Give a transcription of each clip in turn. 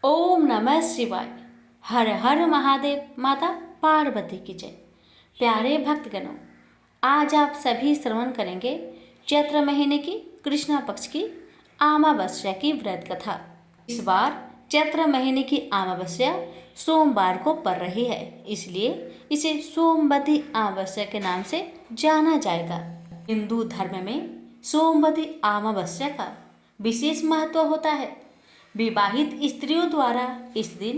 ओम नमः शिवाय। हर हर महादेव। माता पार्वती की जय। प्यारे भक्तगणों, आज आप सभी श्रवण करेंगे चैत्र महीने की कृष्णा पक्ष की अमावस्या की व्रत कथा। इस बार चैत्र महीने की अमावस्या सोमवार को पड़ रही है, इसलिए इसे सोमवती अमावस्या के नाम से जाना जाएगा। हिंदू धर्म में सोमवती अमावस्या का विशेष महत्व होता है। विवाहित स्त्रियों द्वारा इस दिन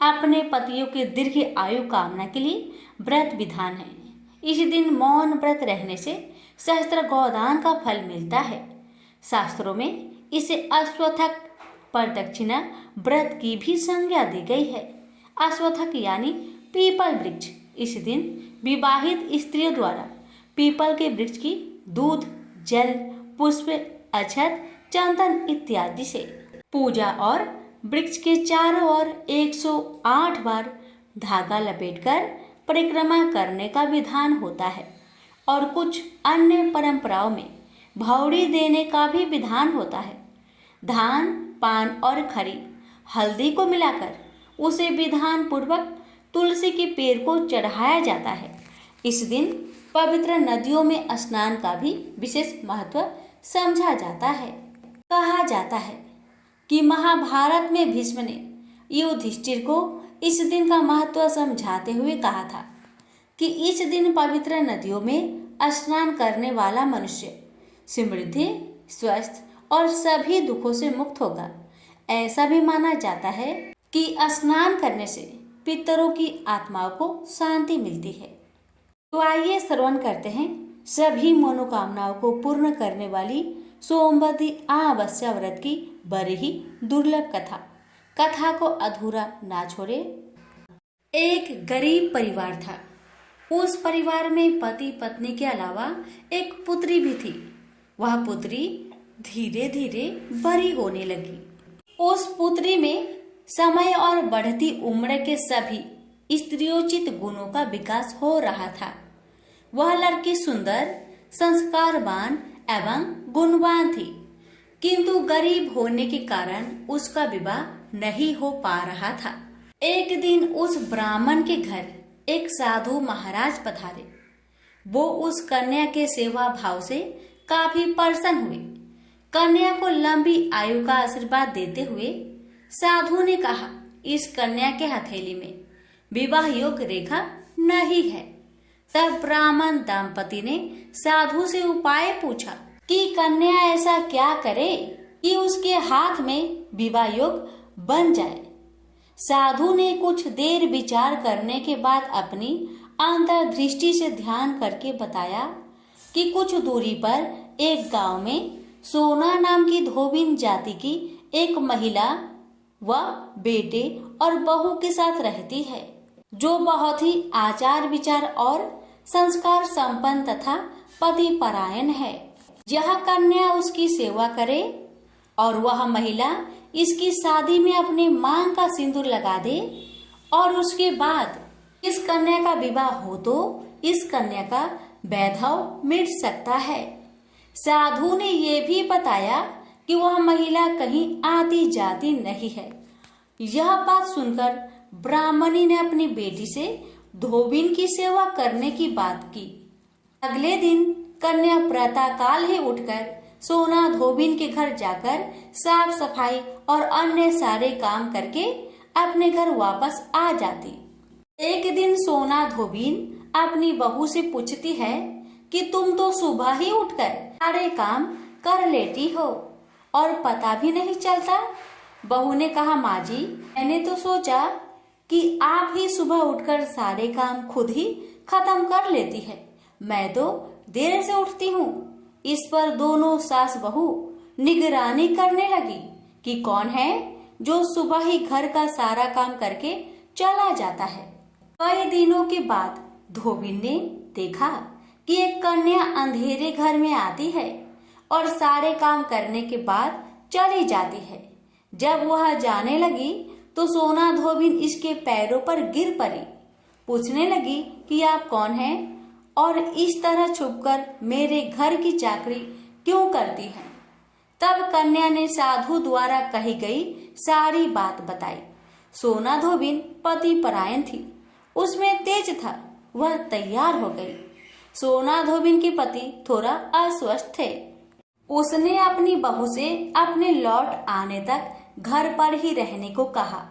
अपने पतियों की दीर्घ आयु कामना के लिए व्रत विधान है। इस दिन मौन व्रत रहने से सहस्त्र गोदान का फल मिलता है। शास्त्रों में इसे अश्वत्थक प्रदक्षिणा व्रत की भी संज्ञा दी गई है। अश्वत्थक यानी पीपल वृक्ष। इस दिन विवाहित स्त्रियों द्वारा पीपल के वृक्ष की दूध, जल, पुष्प, अक्षत, चंदन इत्यादि से पूजा और वृक्ष के चारों ओर 108 बार धागा लपेटकर परिक्रमा करने का विधान होता है और कुछ अन्य परंपराओं में भौरी देने का भी विधान होता है। धान, पान और खरी हल्दी को मिलाकर उसे विधान पूर्वक तुलसी के पेड़ को चढ़ाया जाता है। इस दिन पवित्र नदियों में स्नान का भी विशेष महत्व समझा जाता है। कहा जाता है कि महाभारत में भीष्म ने युधिष्ठिर को इस दिन का महत्व समझाते हुए कहा था कि इस दिन पवित्र नदियों में स्नान करने वाला मनुष्य समृद्धि, स्वस्थ और सभी दुखों से मुक्त होगा। ऐसा भी माना जाता है कि स्नान करने से पितरों की आत्माओं को शांति मिलती है। तो आइए श्रवण करते हैं सभी मनोकामनाओं को पूर्ण करने वाली सोमवती अमावस्या व्रत की बड़ी ही दुर्लभ कथा। कथा को अधूरा ना छोड़े। एक गरीब परिवार था। उस परिवार में पति पत्नी के अलावा एक पुत्री भी थी। वह पुत्री धीरे धीरे बड़ी होने लगी। उस पुत्री में समय और बढ़ती उम्र के सभी स्त्रियोचित गुणों का विकास हो रहा था। वह लड़की सुंदर, संस्कारवान एवं गुणवान थी, किंतु गरीब होने के कारण उसका विवाह नहीं हो पा रहा था। एक दिन उस ब्राह्मण के घर एक साधु महाराज पधारे। वो उस कन्या के सेवा भाव से काफी प्रसन्न हुए। कन्या को लंबी आयु का आशीर्वाद देते हुए साधु ने कहा, इस कन्या के हथेली में विवाह योग्य रेखा नहीं है। तब ब्राह्मण दंपति ने साधु से उपाय पूछा कि कन्या ऐसा क्या करे कि उसके हाथ में विवाह योग बन जाए। साधु ने कुछ देर विचार करने के बाद अपनी अंतर्दृष्टि से ध्यान करके बताया कि कुछ दूरी पर एक गांव में सोना नाम की धोबिन जाति की एक महिला व बेटे और बहू के साथ रहती है, जो बहुत ही आचार विचार और संस्कार संपन्न तथा पति परायण है। यह कन्या उसकी सेवा करे और वह महिला इसकी शादी में अपने मांग का सिंदूर लगा दे और उसके बाद इस कन्या का विवाह हो तो इस कन्या का वैधव मिट सकता है। साधु ने ये भी बताया कि वह महिला कहीं आती जाती नहीं है। यह बात सुनकर ब्राह्मणी ने अपनी बेटी से धोबिन की सेवा करने की बात की। अगले दिन कन्या प्रातःकाल ही उठकर सोना धोबिन के घर जाकर साफ सफाई और अन्य सारे काम करके अपने घर वापस आ जाती। एक दिन सोना धोबिन अपनी बहू से पूछती है कि तुम तो सुबह ही उठकर सारे काम कर लेती हो और पता भी नहीं चलता। बहू ने कहा, माँ जी, मैंने तो सोचा कि आप ही सुबह उठकर सारे काम खुद ही खत्म कर लेती है। मैं तो देर से उठती हूँ। इस पर दोनों सास बहू निगरानी करने लगी कि कौन है जो सुबह ही घर का सारा काम करके चला जाता है। कई दिनों के बाद धोबिन ने देखा कि एक कन्या अंधेरे घर में आती है और सारे काम करने के बाद चली जाती है। जब वह जाने लगी तो सोना धोबिन इसके पैरों पर गिर पड़ी। पूछने लगी कि आप कौन हैं और इस तरह छुपकर मेरे घर की चाकरी क्यों करती हैं। तब कन्या ने साधु द्वारा कही गई सारी बात बताई। सोना धोबिन पति परायण थी, उसमें तेज था, वह तैयार हो गई। सोना धोबिन के पति थोड़ा अस्वस्थ थे। उसने अपनी बहू से अपने लौट आने तक घर पर ही रहने को कहा।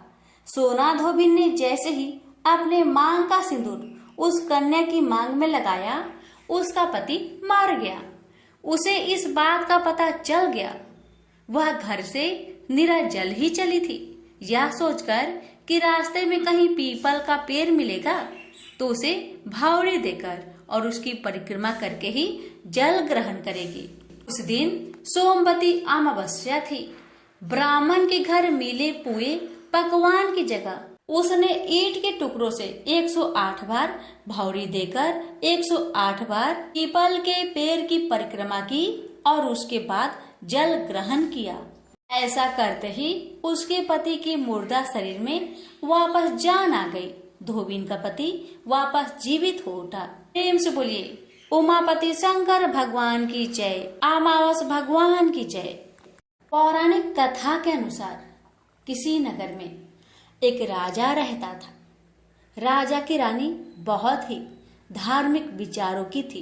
सोना धोबिन ने जैसे ही अपने मांग का सिंदूर उस कन्या की मांग में लगाया, उसका पति मार गया। उसे इस बात का पता चल गया। वह घर से निराजल ही चली थी। यह सोचकर कि रास्ते में कहीं पीपल का पेड़ मिलेगा तो उसे भावड़ी देकर और उसकी परिक्रमा करके ही जल ग्रहण करेगी। उस दिन सोमवती अमावस्या थी। ब्राह्मण के घर मिले पुए पकवान की जगह उसने ईंट के टुकड़ों से 108 बार भावड़ी देकर 108 बार पीपल के पेड़ की परिक्रमा की और उसके बाद जल ग्रहण किया। ऐसा करते ही उसके पति के मुर्दा शरीर में वापस जान आ गई। धोबिन का पति वापस जीवित हो उठा। प्रेम से बोलिए उमापति शंकर भगवान की जय, अमावस भगवान की जय। पौराणिक कथा के अनुसार किसी नगर में एक राजा रहता था। राजा की रानी बहुत ही धार्मिक विचारों की थी।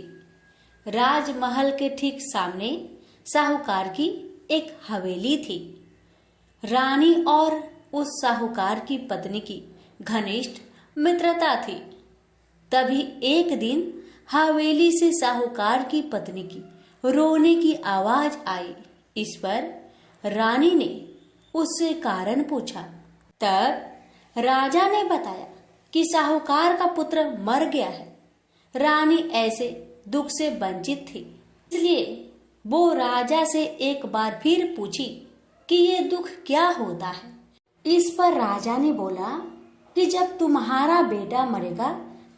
राजमहल के ठीक सामने साहूकार की एक हवेली थी। रानी और उस साहूकार की पत्नी की घनिष्ठ मित्रता थी। तभी एक दिन हवेली से साहूकार की पत्नी की रोने की आवाज आई। इस पर रानी ने उससे कारण पूछा। तब राजा ने बताया कि साहूकार का पुत्र मर गया है। रानी ऐसे दुख से वंचित थी, इसलिए वो राजा से एक बार फिर पूछी कि ये दुख क्या होता है। इस पर राजा ने बोला कि जब तुम्हारा बेटा मरेगा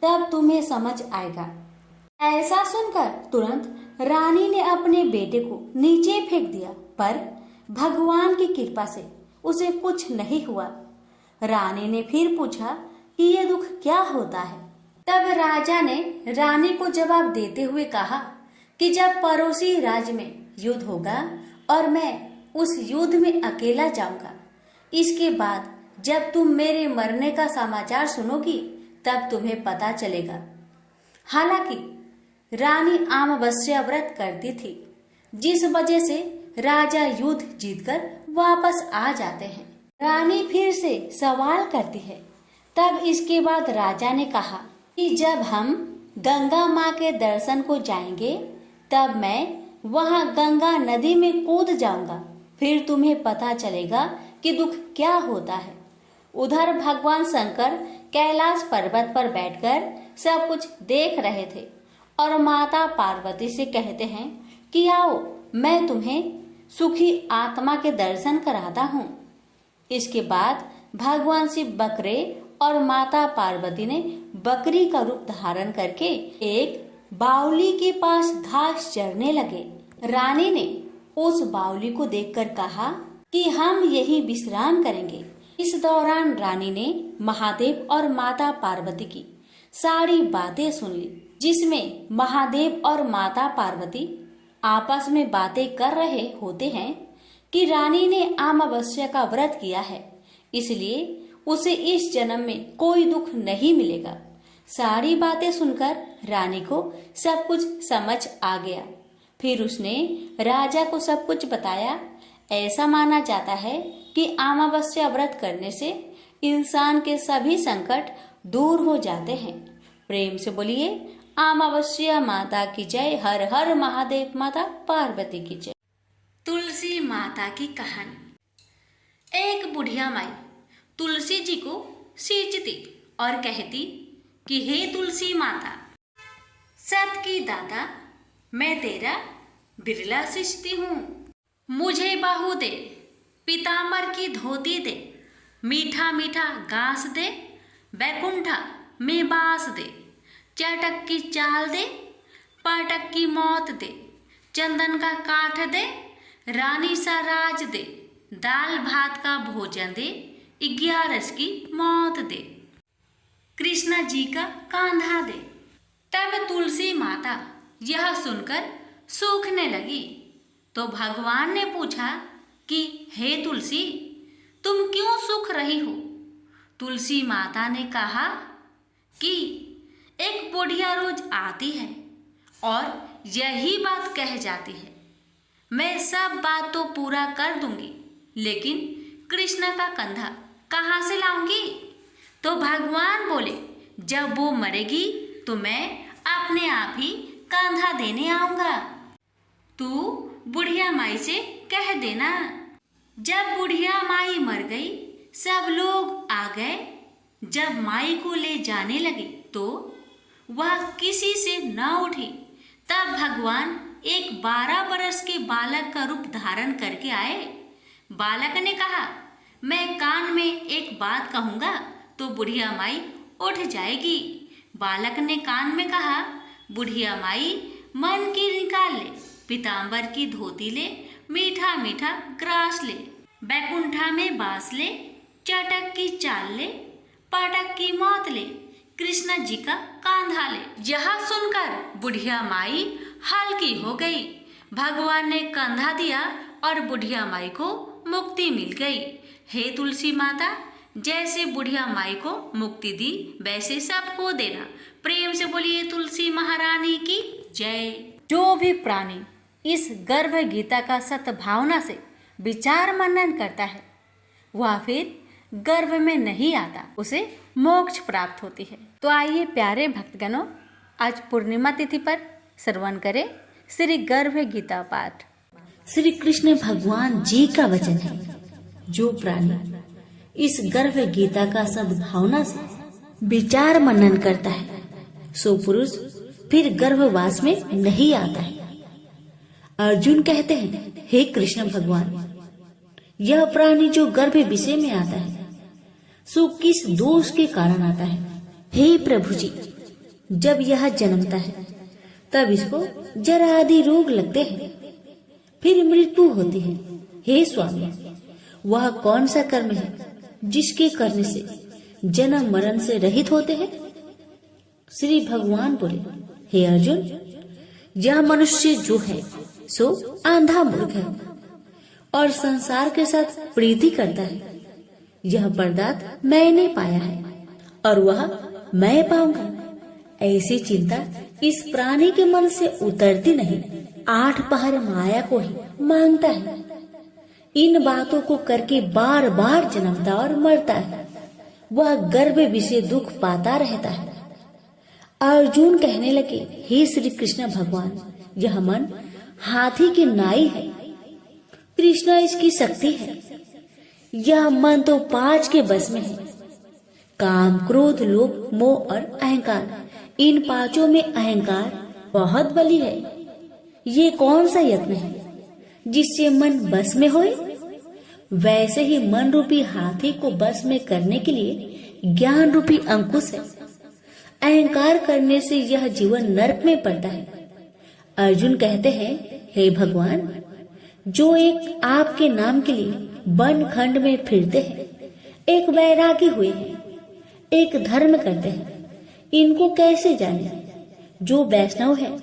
तब तुम्हें समझ आएगा। ऐसा सुनकर तुरंत रानी ने अपने बेटे को नीचे फेंक दिया, पर भगवान की कृपा से उसे कुछ नहीं हुआ। रानी ने फिर पूछा कि ये दुख क्या होता है। तब राजा ने रानी को जवाब देते हुए कहा कि जब पड़ोसी राज्य में युद्ध होगा और मैं उस युद्ध में अकेला जाऊंगा, इसके बाद जब तुम मेरे मरने का समाचार सुनोगी तब तुम्हें पता चलेगा। हालांकि रानी अमावस्या व्रत करती थी, जिस वजह से राजा युद्ध जीतकर वापस आ जाते हैं। रानी फिर से सवाल करती है। तब इसके बाद राजा ने कहा कि जब हम गंगा माँ के दर्शन को जाएंगे तब मैं वहाँ गंगा नदी में कूद जाऊंगा, फिर तुम्हें पता चलेगा कि दुख क्या होता है। उधर भगवान शंकर कैलाश पर्वत पर बैठकर सब कुछ देख रहे थे और माता पार्वती से कहते हैं कि आओ मैं तुम्हें सुखी आत्मा के दर्शन कराता हूँ। इसके बाद भगवान शिव बकरे और माता पार्वती ने बकरी का रूप धारण करके एक बावली के पास घास चरने लगे। रानी ने उस बावली को देखकर कहा कि हम यही विश्राम करेंगे। इस दौरान रानी ने महादेव और माता पार्वती की सारी बातें सुन ली, जिसमें महादेव और माता पार्वती आपस में बातें कर रहे होते हैं कि रानी ने अमावस्या का व्रत किया है, इसलिए उसे इस जन्म में कोई दुख नहीं मिलेगा। सारी बातें सुनकर रानी को सब कुछ समझ आ गया। फिर उसने राजा को सब कुछ बताया। ऐसा माना जाता है कि अमावस्या व्रत करने से इंसान के सभी संकट दूर हो जाते हैं। प्रेम से बोलिए अमावस्या माता की जय। हर हर महादेव माता पार्वती की जय। तुलसी माता की कहानी। एक बुढ़िया माई तुलसी जी को सींचती और कहती कि हे तुलसी माता, सत की दाता, मैं तेरा बिरला सींचती हूँ। मुझे बाहु दे, पीताम्बर की धोती दे, मीठा मीठा घास दे, बैकुंठा में बास दे, चटक की चाल दे, पाटक की मौत दे, चंदन का काठ दे, रानी सा राज दे, दाल भात का भोजन दे, 11 की मौत दे, कृष्णा जी का कांधा दे। तब तुलसी माता यह सुनकर सूखने लगी। तो भगवान ने पूछा कि हे तुलसी, तुम क्यों सूख रही हो? तुलसी माता ने कहा कि एक बुढ़िया रोज आती है और यही बात कह जाती है, मैं सब बात तो पूरा कर दूंगी, लेकिन कृष्ण का कंधा कहाँ से लाऊंगी? तो भगवान बोले, जब वो मरेगी तो मैं अपने आप ही कंधा देने आऊंगा। तू बुढ़िया माई से कह देना। जब बुढ़िया माई मर गई, सब लोग आ गए। जब माई को ले जाने लगे तो वह किसी से न उठी। तब भगवान एक 12 बरस के बालक का रूप धारण करके आए। बालक ने कहा, मैं कान में एक बात कहूँगा तो बुढ़िया माई उठ जाएगी। बालक ने कान में कहा, बुढ़िया माई मन की निकाल ले, पीताम्बर की धोती ले, मीठा मीठा ग्रास ले, बैकुंठा में बास ले, चटक की चाल ले, पाठक की मौत ले, कृष्ण जी का कांधा ले। यह सुनकर बुढ़िया माई हल्की हो गई। भगवान ने कंधा दिया और बुढ़िया माई को मुक्ति मिल गई। हे तुलसी माता, जैसे बुढ़िया माई को मुक्ति दी वैसे सबको देना। प्रेम से बोलिए तुलसी महारानी की जय। जो भी प्राणी इस गर्भ गीता का सद्भावना से विचार मनन करता है वह फिर गर्भ में नहीं आता, उसे मोक्ष प्राप्त होती है। तो आइए प्यारे भक्तगणों, आज पूर्णिमा तिथि पर श्रवण करें श्री गर्भ गीता पाठ। श्री कृष्ण भगवान जी का वचन है, जो प्राणी इस गर्भ गीता का सद्भावना से विचार मनन करता है सो पुरुष फिर गर्भवास में नहीं आता है। अर्जुन कहते हैं, हे कृष्ण भगवान, यह प्राणी जो गर्भ विषय में आता है सो किस दोष के कारण आता है? हे प्रभु जी, जब यह जन्मता है तब इसको जरा आदि रोग लगते हैं, फिर मृत्यु होती है। हे स्वामी, वह कौन सा कर्म है जिसके करने से जन्म मरण से रहित होते हैं? श्री भगवान बोले, हे अर्जुन, यह मनुष्य जो है सो आंधा मूर्ख है और संसार के साथ प्रीति करता है। यह पदार्थ मैंने पाया है और वह मैं पाऊंगा, ऐसी चिंता इस प्राणी के मन से उतरती नहीं। 8 पहर माया को ही मांगता है। इन बातों को करके बार बार जन्मता और मरता है। वह गर्भ विषय दुख पाता रहता है। अर्जुन कहने लगे, हे श्री कृष्ण भगवान, यह मन हाथी की नाई है, कृष्ण इसकी शक्ति है। यह मन तो 5 के बस में है, काम, क्रोध, लोभ, मोह और अहंकार। इन 5 में अहंकार बहुत बली है। ये कौन सा यत्न है जिससे मन बस में होए? वैसे ही मन रूपी हाथी को बस में करने के लिए ज्ञान रूपी अंकुश है। अहंकार करने से यह जीवन नरक में पड़ता है। अर्जुन कहते हैं, हे भगवान, जो एक आपके नाम के लिए वन खंड में फिरते हैं, एक वैरागी हुए हैं, एक धर्म करते हैं, इनको कैसे जाने? जो वैष्णव है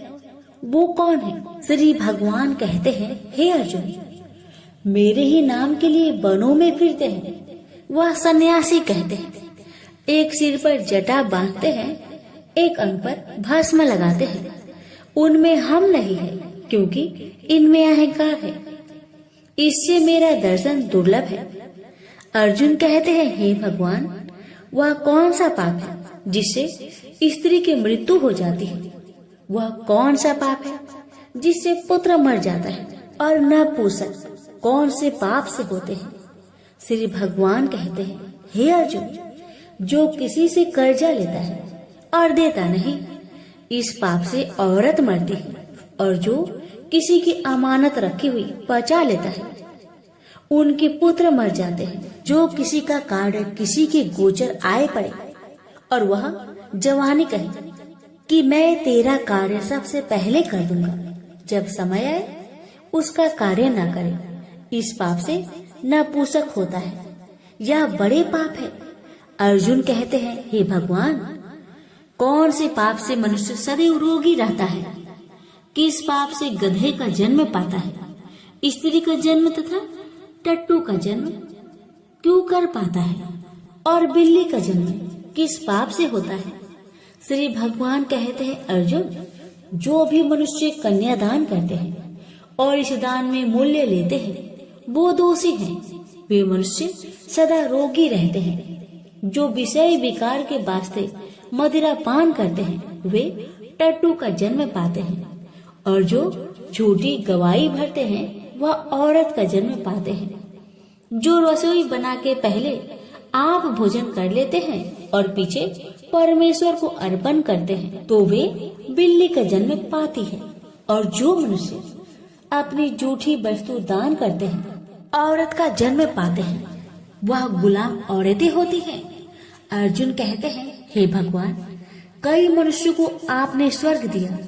वो कौन है? श्री भगवान कहते हैं, हे अर्जुन, मेरे ही नाम के लिए वनों में फिरते हैं, वह सन्यासी कहते हैं। एक सिर पर जटा बांधते हैं, एक अंग पर भस्म लगाते हैं। उनमें हम नहीं है, क्योंकि इनमें अहंकार है। इससे मेरा दर्शन दुर्लभ है। अर्जुन कहते हैं, हे भगवान, वह कौन सा पाप है जिससे स्त्री की मृत्यु हो जाती है? वह कौन सा पाप है जिससे पुत्र मर जाता है? और नपुंसक कौन से पाप से होते हैं? श्री भगवान कहते हैं, हे अर्जुन, जो किसी से कर्जा लेता है और देता नहीं, इस पाप से औरत मरती है। और जो किसी की अमानत रखी हुई बचा लेता है, उनके पुत्र मर जाते हैं। जो किसी का कार्य किसी के गोचर आए पड़े और वह जवानी कहे कि मैं तेरा कार्य सबसे पहले कर दूंगा, जब समय आए उसका कार्य न करे, इस पाप से नपुंसक होता है। यह बड़े पाप है। अर्जुन कहते हैं, हे भगवान, कौन से पाप से मनुष्य सदैव रोगी रहता है? किस पाप से गधे का जन्म पाता है? स्त्री का जन्म तथा टट्टू का जन्म क्यों कर पाता है और बिल्ली का जन्म किस पाप से होता है? श्री भगवान कहते हैं, अर्जुन, जो भी मनुष्य कन्यादान करते हैं और इस दान में मूल्य लेते हैं वो दोषी हैं। वे मनुष्य सदा रोगी रहते हैं। जो विषय विकार के वास्ते मदिरा पान करते हैं वे टट्टू का जन्म पाते हैं, और जो झूठी गवाही भरते हैं वह औरत का जन्म पाते हैं। जो रसोई बना के पहले आप भोजन कर लेते हैं और पीछे परमेश्वर को अर्पण करते हैं तो वे बिल्ली का जन्म पाती है। और जो मनुष्य अपनी झूठी वस्तु दान करते हैं औरत का जन्म पाते हैं, वह गुलाम औरतें होती हैं। अर्जुन कहते हैं, हे भगवान, कई मनुष्यों को आपने स्वर्ग दिया,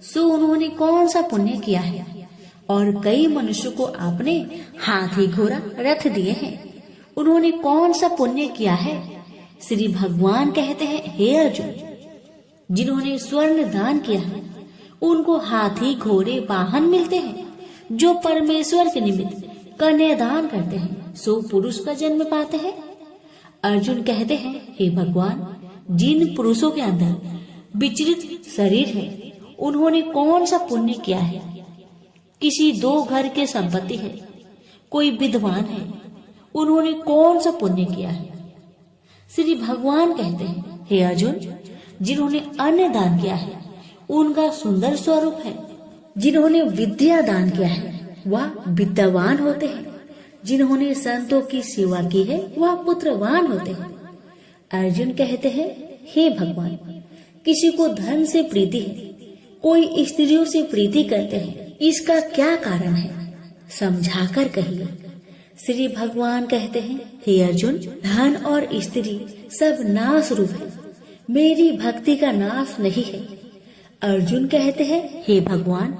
सो उन्होंने कौन सा पुण्य किया है? और कई मनुष्यों को आपने हाथी घोड़ा रथ दिए हैं, उन्होंने कौन सा पुण्य किया है? श्री भगवान कहते हैं, हे अर्जुन, जिन्होंने स्वर्ण दान किया है उनको हाथी घोड़े वाहन मिलते हैं। जो परमेश्वर के निमित्त कन्यादान करते हैं सो पुरुष का जन्म पाते हैं। अर्जुन कहते हैं, हे भगवान, जिन पुरुषों के अंदर विचलित शरीर है उन्होंने कौन सा पुण्य किया है? किसी दो घर के संपत्ति है, कोई विद्वान है, उन्होंने कौन सा पुण्य किया है? श्री भगवान कहते हैं, हे अर्जुन, जिन्होंने अन्न दान किया है उनका सुंदर स्वरूप है। जिन्होंने विद्या दान किया है वह विद्यावान होते हैं। जिन्होंने संतों की सेवा की है वह पुत्रवान होते हैं। अर्जुन कहते हैं, हे भगवान, किसी को धन से प्रीति है, कोई स्त्रियों से प्रीति करते हैं, इसका क्या कारण है? समझाकर कहिए। श्री भगवान कहते हैं, हे अर्जुन, धन और स्त्री सब नाश रूप है, मेरी भक्ति का नाश नहीं है। अर्जुन कहते हैं, हे भगवान,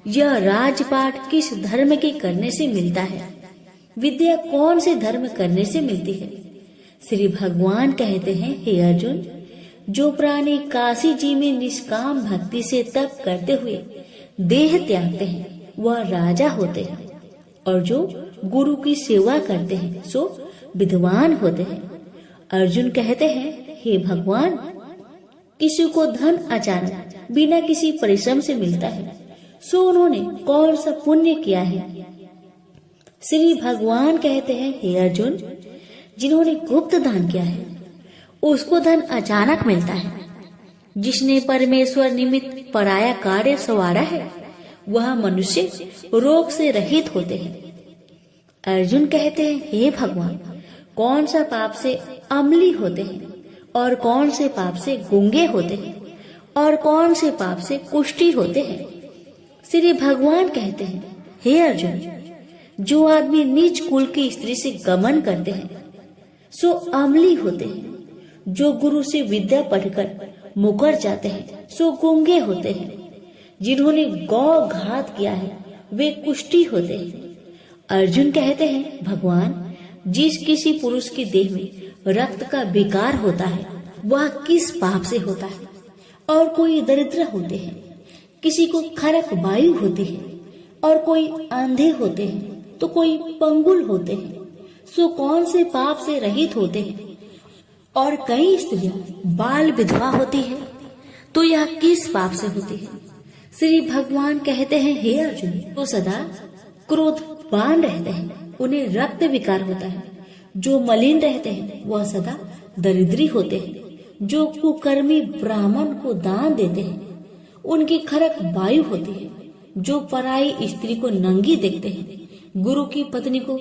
यह राजपाट किस धर्म के करने से मिलता है? विद्या कौन से धर्म करने से मिलती है? श्री भगवान कहते हैं, हे अर्जुन, जो प्राणी काशी जी में निष्काम भक्ति से तप करते हुए देह त्यागते हैं वह राजा होते हैं, और जो गुरु की सेवा करते हैं सो विद्वान होते हैं। अर्जुन कहते हैं, हे भगवान, किसी को धन अचानक बिना किसी परिश्रम से मिलता है सो उन्होंने कौन सा पुण्य किया है? श्री भगवान कहते हैं, हे अर्जुन, जिन्होंने गुप्त दान किया है उसको धन अचानक मिलता है। जिसने परमेश्वर निमित्त पराया कार्य संवारा है वह मनुष्य रोग से रहित होते हैं। अर्जुन कहते हैं, हे भगवान, कौन सा पाप से अम्ली होते हैं और कौन से पाप से गूंगे होते हैं और कौन से पाप से कुष्ठी होते हैं? श्री भगवान कहते हैं, हे अर्जुन, जो आदमी नीच कुल की स्त्री से गमन करते हैं सो अम्ली होते हैं। जो गुरु से विद्या पढ़कर मुकर जाते हैं सो गूंगे होते हैं। जिन्होंने गौ घात किया है वे कुष्ठी होते हैं। अर्जुन कहते हैं, भगवान, जिस किसी पुरुष के देह में रक्त का विकार होता है वह किस पाप से होता है? और कोई दरिद्र होते हैं, किसी को खरक वायु होती है, और कोई अंधे होते हैं तो कोई पंगुल होते हैं, सो कौन से पाप से रहित होते हैं? और कई स्त्रियां बाल विधवा होती है तो यह किस पाप से होती है? श्री भगवान कहते हैं, हे अर्जुन, तो सदा क्रोधवान रहते हैं उन्हें रक्त विकार होता है। जो मलिन रहते हैं वह सदा दरिद्री होते हैं। जो कुकर्मी ब्राह्मण को दान देते हैं उनकी खरक वायु होती है। जो पराई स्त्री को नंगी देखते हैं, गुरु की पत्नी को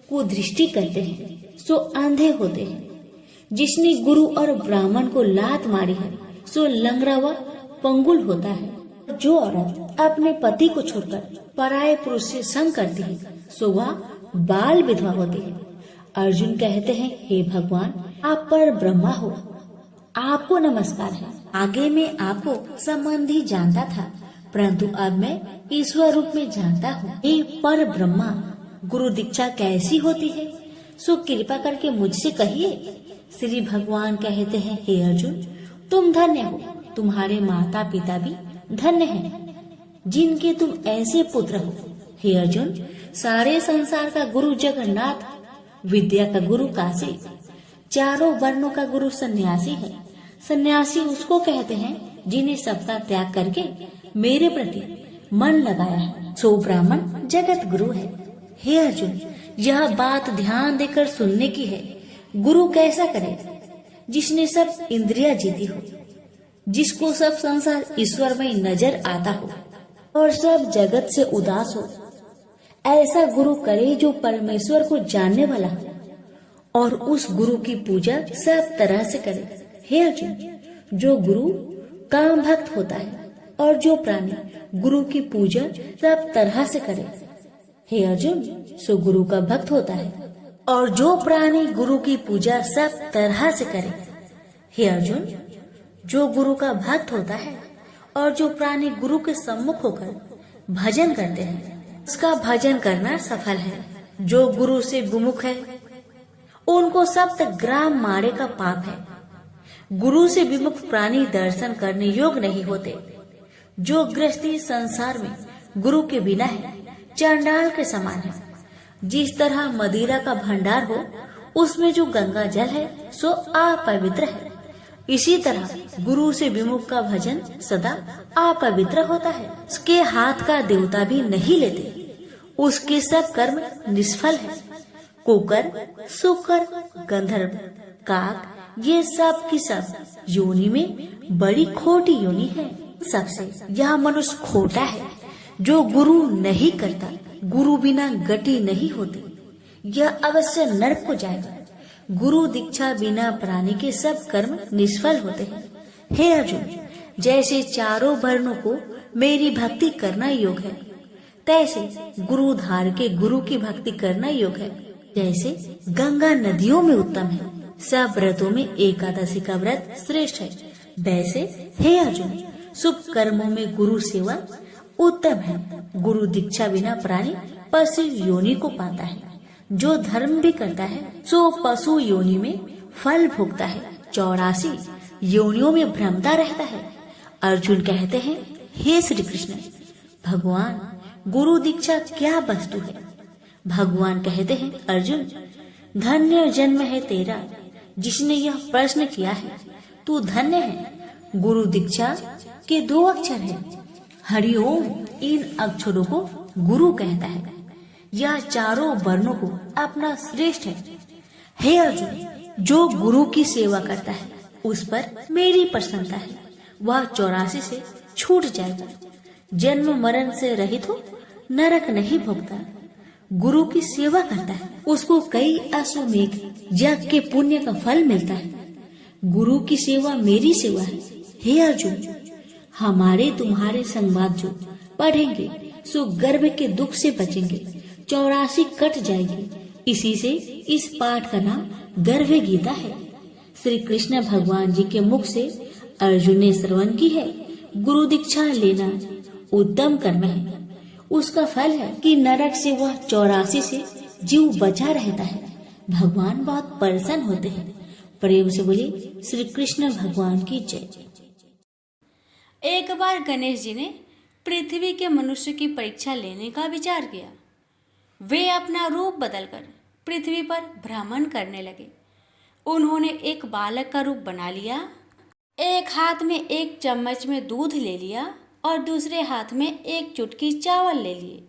कुदृष्टि करते हैं सो अंधे होते हैं। जिसने गुरु और ब्राह्मण को लात मारी है सो लंगड़ा व पंगुल होता है। जो औरत अपने पति को छोड़कर पराये पुरुष से संग करती है सो वह बाल विधवा होती है। अर्जुन कहते हैं, हे भगवान, आप पर ब्रह्मा हो, आपको नमस्कार है। आगे मैं आपको संबंधी जानता था, परंतु अब मैं ईश्वर रूप में जानता हूँ। हे पर ब्रह्मा, गुरु दीक्षा कैसी होती है सो कृपा करके मुझसे कहिए। श्री भगवान कहते हैं, हे अर्जुन, तुम धन्य हो, तुम्हारे माता पिता भी धन्य हैं, जिनके तुम ऐसे पुत्र हो। हे अर्जुन, सारे संसार का गुरु जगन्नाथ, विद्या का गुरु काशी, चारों वर्णों का गुरु सन्यासी है। सन्यासी उसको कहते हैं जिन्हें सबका त्याग करके मेरे प्रति मन लगाया है, सो ब्राह्मण जगत गुरु है। हे अर्जुन, यह बात ध्यान देकर सुनने की है। गुरु कैसा करे? जिसने सब इंद्रियां जीती हो, जिसको सब संसार ईश्वर में नजर आता हो और सब जगत से उदास हो। ऐसा गुरु करे जो परमेश्वर को जानने वाला हो और उस गुरु की पूजा सब तरह से करे। हे अर्जुन, जो गुरु काम भक्त होता है और जो प्राणी गुरु की पूजा सब तरह से करे। हे अर्जुन, सो गुरु का भक्त होता है और जो प्राणी गुरु की पूजा सब तरह से करे। हे अर्जुन, जो गुरु का भक्त होता है और जो प्राणी गुरु के सम्मुख होकर भजन करते हैं, उसका भजन करना सफल है। जो गुरु से विमुख है, उनको सप्त ग्राम मारे का पाप है। गुरु से विमुख प्राणी दर्शन करने योग्य नहीं होते। जो गृहस्थी संसार में गुरु के बिना है, चांडाल के समान है। जिस तरह मदिरा का भंडार हो, उसमें जो गंगा जल है सो अपवित्र है, इसी तरह गुरु से विमुख का भजन सदा अपवित्र होता है। उसके हाथ का देवता भी नहीं लेते, उसके सब कर्म निष्फल है। कुकर, सुकर, गंधर्व, काक, ये सब की सब योनि में बड़ी खोटी योनि है। सबसे यह मनुष्य खोटा है जो गुरु नहीं करता। गुरु बिना गति नहीं होती, यह अवश्य नरक को जाएगा। गुरु दीक्षा बिना प्राणी के सब कर्म निष्फल होते हैं। हे अर्जुन, जैसे चारों वर्णों को मेरी भक्ति करना योग है, तैसे गुरु धार के गुरु की भक्ति करना योग है। जैसे गंगा नदियों में उत्तम है, सब व्रतों में एकादशी का व्रत श्रेष्ठ है, वैसे हे अर्जुन, शुभ कर्मों में गुरु सेवा उत्तम है। गुरु दीक्षा बिना प्राणी पशु योनि को पाता है। जो धर्म भी करता है सो पशु योनि में फल भोगता है, 84 योनियों में भ्रमता रहता है। अर्जुन कहते हैं, हे श्री कृष्ण, भगवान गुरु दीक्षा क्या वस्तु है? भगवान कहते हैं, अर्जुन धन्य जन्म है तेरा जिसने यह प्रश्न किया है। तू धन्य है। गुरु दीक्षा के 2 अक्षर हैं, हरिओम। इन अक्षरों को गुरु कहता है। यह चारों वर्णों को अपना श्रेष्ठ है। हे अर्जुन, जो गुरु की सेवा करता है उस पर मेरी प्रसन्नता है। वह 84 से छूट जाएगा, जन्म मरण से रहित हो, नरक नहीं भोगता। गुरु की सेवा करता है, उसको कई अश्वमेघ यज्ञ के पुण्य का फल मिलता है। गुरु की सेवा मेरी सेवा है। हे अर्जुन, हमारे तुम्हारे संवाद जो पढ़ेंगे सो गर्भ के दुख से बचेंगे, 84 कट जाएगी। इसी से इस पाठ का नाम गर्भ गीता है। श्री कृष्ण भगवान जी के मुख से अर्जुन ने श्रवण की है। गुरु दीक्षा लेना उत्तम कर्म है। उसका फल है कि नरक से वह 84 से जीव बचा रहता है। भगवान बहुत प्रसन्न होते हैं। प्रेम से बोलिए श्री कृष्ण भगवान की जय। एक बार गणेश जी ने पृथ्वी के मनुष्य की परीक्षा लेने का विचार किया। वे अपना रूप बदलकर पृथ्वी पर भ्रमण करने लगे। उन्होंने एक बालक का रूप बना लिया। एक हाथ में एक चम्मच में दूध ले लिया और दूसरे हाथ में एक चुटकी चावल ले लिए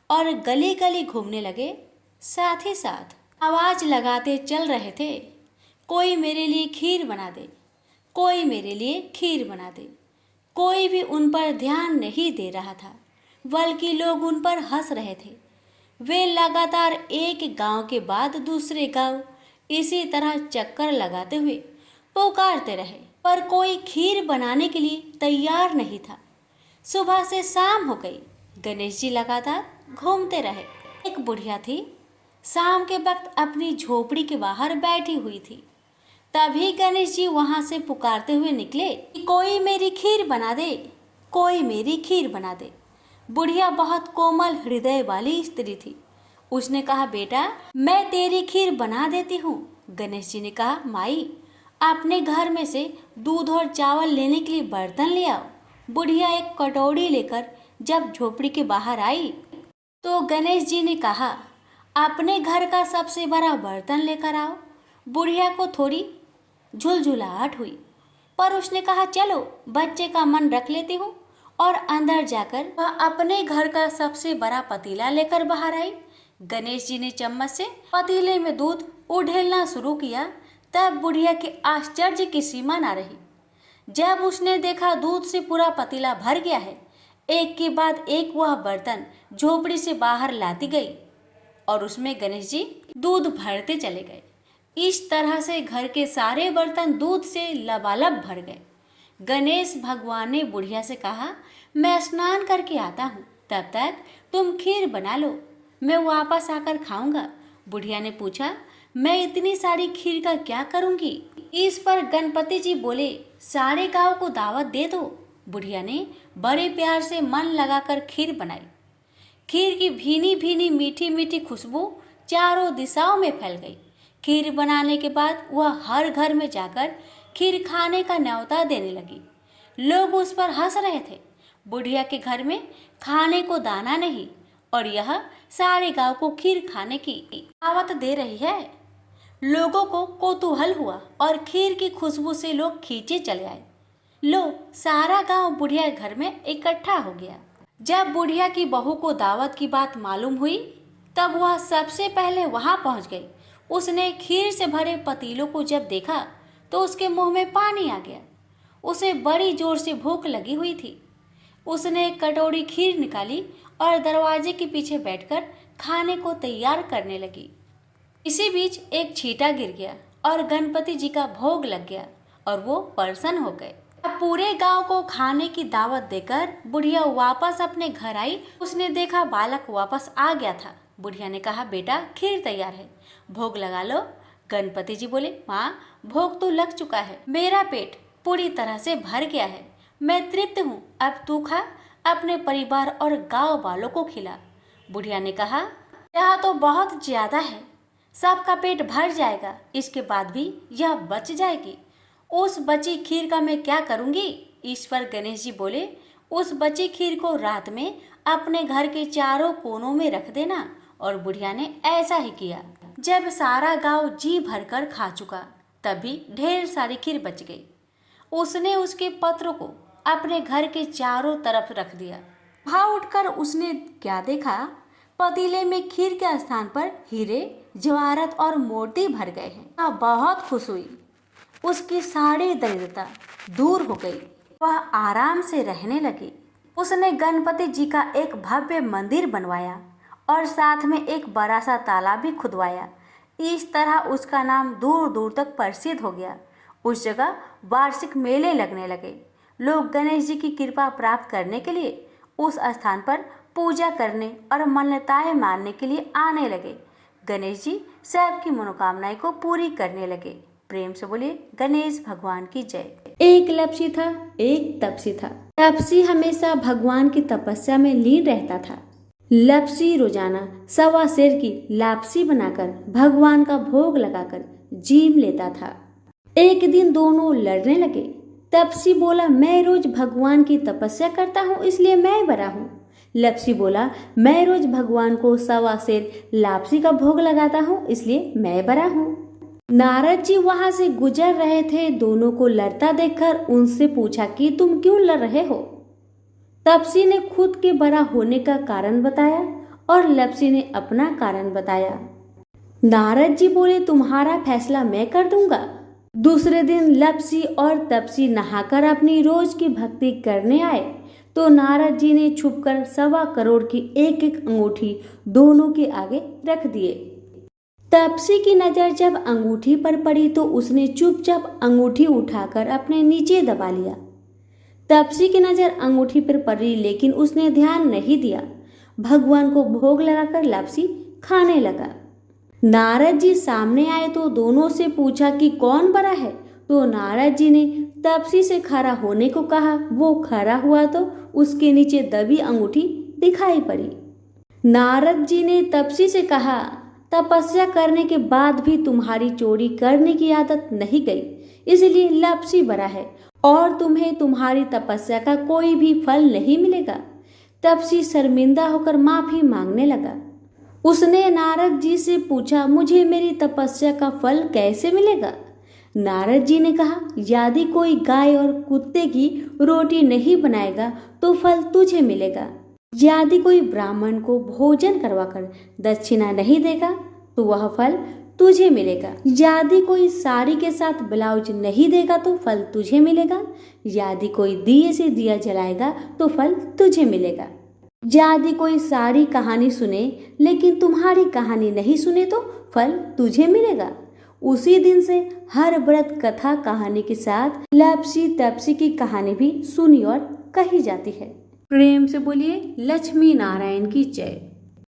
और गली गली घूमने लगे। साथ ही साथ आवाज लगाते चल रहे थे, कोई मेरे लिए खीर बना दे, कोई मेरे लिए खीर बना दे। कोई भी उन पर ध्यान नहीं दे रहा था, बल्कि लोग उन पर हंस रहे थे। वे लगातार एक गांव के बाद दूसरे गांव इसी तरह चक्कर लगाते हुए पुकारते रहे, पर कोई खीर बनाने के लिए तैयार नहीं था। सुबह से शाम हो गई, गणेश जी लगातार घूमते रहे। एक बुढ़िया थी, शाम के वक्त अपनी झोपड़ी के बाहर बैठी हुई थी। तभी गणेश जी वहां से पुकारते हुए निकले कि कोई मेरी खीर बना दे, कोई मेरी खीर बना दे। बुढ़िया बहुत कोमल हृदय वाली स्त्री थी। उसने कहा, बेटा मैं तेरी खीर बना देती हूँ। गणेश जी ने कहा, माई अपने घर में से दूध और चावल लेने के लिए बर्तन ले आओ। बुढ़िया एक कटोरी लेकर जब झोपड़ी के बाहर आई तो गणेश जी ने कहा, अपने घर का सबसे बड़ा बर्तन लेकर आओ। बुढ़िया को थोड़ी झुलझुलाहट हुई, पर उसने कहा, चलो बच्चे का मन रख लेती हूँ। और अंदर जाकर वह अपने घर का सबसे बड़ा पतीला लेकर बाहर आई। गणेश जी ने चम्मच से पतीले में दूध उड़ेलना शुरू किया। तब बुढ़िया के आश्चर्य की सीमा ना रही जब उसने देखा दूध से पूरा पतीला भर गया है। एक के बाद एक वह बर्तन झोपड़ी से बाहर लाती गई और उसमें गणेश जी दूध भरते चले गए। इस तरह से घर के सारे बर्तन दूध से लबालब भर गए। गणेश भगवान ने बुढ़िया से कहा, मैं स्नान करके आता हूँ, तब तक तुम खीर बना लो, मैं वापस आकर खाऊंगा। बुढ़िया ने पूछा, मैं इतनी सारी खीर का क्या करूँगी? इस पर गणपति जी बोले, सारे गांव को दावत दे दो। बुढ़िया ने बड़े प्यार से मन लगाकर खीर बनाई। खीर की भीनी भीनी मीठी मीठी खुशबू चारों दिशाओं में फैल गई। खीर बनाने के बाद वह हर घर में जाकर खीर खाने का न्योता देने लगी। लोग उस पर हंस रहे थे। बुढ़िया के घर में खाने को दाना नहीं और यह सारे गांव को खीर खाने की दावत दे रही है। लोगों को कौतूहल हुआ और खीर की खुशबू से लोग खींचे चले आए। लो, सारा गांव बुढ़िया के घर में इकट्ठा हो गया। जब बुढ़िया की बहू को दावत की बात मालूम हुई, तब वह सबसे पहले वहां पहुंच गई। उसने खीर से भरे पतीलों को जब देखा तो उसके मुंह में पानी आ गया। उसे बड़ी जोर से भूख लगी हुई थी। उसने एक कटोरी खीर निकाली और दरवाजे के पीछे बैठकर खाने को तैयार करने लगी। इसी बीच एक छींटा गिर गया और गणपति जी का भोग लग गया और वो प्रसन्न हो गए। अब पूरे गांव को खाने की दावत देकर बुढ़िया वापस अपने घर आई। उसने देखा बालक वापस आ गया था। बुढ़िया ने कहा, बेटा खीर तैयार है, भोग लगा लो। गणपति जी बोले, माँ भोग तो लग चुका है, मेरा पेट पूरी तरह से भर गया है, मैं तृप्त हूँ, अब तू खा, अपने परिवार और गांव वालों को खिला। बुढ़िया ने कहा, यह तो बहुत ज्यादा है, सबका पेट भर जाएगा, इसके बाद भी यह बच जाएगी। उस बची खीर का मैं क्या करूँगी? इस पर गणेश जी बोले, उस बची खीर को रात में अपने घर के चारों कोनों में रख देना। और बुढ़िया ने ऐसा ही किया। जब सारा गांव जी भरकर खा चुका, तभी ढेर सारी खीर बच गई। उसने उसके पत्र को अपने घर के चारों तरफ रख दिया। वहां उठकर उसने क्या देखा? पतीले में खीर के स्थान पर हीरे, जवाहरात और मोती भर गए हैं। वह बहुत खुश हुई। उसकी सारी दरिद्रता दूर हो गई। वह आराम से रहने लगी। उसने गणपति जी का एक भव्य मंदिर बनवाया और साथ में एक बड़ा सा तालाब भी खुदवाया। इस तरह उसका नाम दूर दूर तक प्रसिद्ध हो गया। उस जगह वार्षिक मेले लगने लगे। लोग गणेश जी की कृपा प्राप्त करने के लिए उस स्थान पर पूजा करने और मान्यताएं मानने के लिए आने लगे। गणेश जी सबकी मनोकामनाएं को पूरी करने लगे। प्रेम से बोलिए गणेश भगवान की जय। एक लपसी था, एक तपसी था। तपसी हमेशा भगवान की तपस्या में लीन रहता था। लपसी रोजाना 1.25 सेर की लापसी बनाकर भगवान का भोग लगाकर जीम लेता था। एक दिन दोनों लड़ने लगे। तपसी बोला, मैं रोज भगवान की तपस्या करता हूँ, इसलिए मैं बड़ा हूँ। लपसी बोला, मैं रोज भगवान को 1.25 सेर लापसी का भोग लगाता हूँ, इसलिए मैं बड़ा हूँ। नारद जी वहां से गुजर रहे थे। दोनों को लड़ता देखकर उनसे पूछा कि तुम क्यों लड़ रहे हो? तपसी ने खुद के बड़ा होने का कारण बताया और लपसी ने अपना कारण बताया। नारद जी बोले, तुम्हारा फैसला मैं कर दूंगा। दूसरे दिन लपसी और तपसी नहाकर अपनी रोज की भक्ति करने आए तो नारद जी ने छुपकर 1.25 करोड़ की एक एक अंगूठी दोनों के आगे रख दिए। तपसी की नजर जब अंगूठी पर पड़ी तो उसने चुपचाप अंगूठी उठाकर अपने नीचे दबा लिया। तपसी की नजर अंगूठी पर पड़ी लेकिन उसने ध्यान नहीं दिया। भगवान को भोग लगाकर लपसी खाने लगा। नारद जी सामने आए तो दोनों से पूछा कि कौन बड़ा है, तो नारद जी ने तपसी से खड़ा होने को कहा। वो खड़ा हुआ तो उसके नीचे दबी अंगूठी दिखाई पड़ी। नारद जी ने तपसी से कहा, तपस्या करने के बाद भी तुम्हारी चोरी करने की आदत नहीं गई, इसलिए लपसी बड़ा है और तुम्हें तुम्हारी तपस्या का कोई भी फल नहीं मिलेगा। तपसी शर्मिंदा होकर माफी मांगने लगा। उसने नारद जी से पूछा, मुझे मेरी तपस्या का फल कैसे मिलेगा? नारद जी ने कहा, यदि कोई गाय और कुत्ते की रोटी नहीं बनाएगा तो फल तुझे मिलेगा। यदि कोई ब्राह्मण को भोजन करवाकर दक्षिणा नहीं देगा तो वह फल तुझे मिलेगा। यदि कोई साड़ी के साथ ब्लाउज नहीं देगा तो फल तुझे मिलेगा। यदि कोई दिए से दिया जलाएगा तो फल तुझे मिलेगा। यदि कोई सारी कहानी सुने लेकिन तुम्हारी कहानी नहीं सुने तो फल तुझे मिलेगा। उसी दिन से हर व्रत कथा कहानी के साथ लपसी तपसी की कहानी भी सुनी और कही जाती है। प्रेम से बोलिए लक्ष्मी नारायण की जय।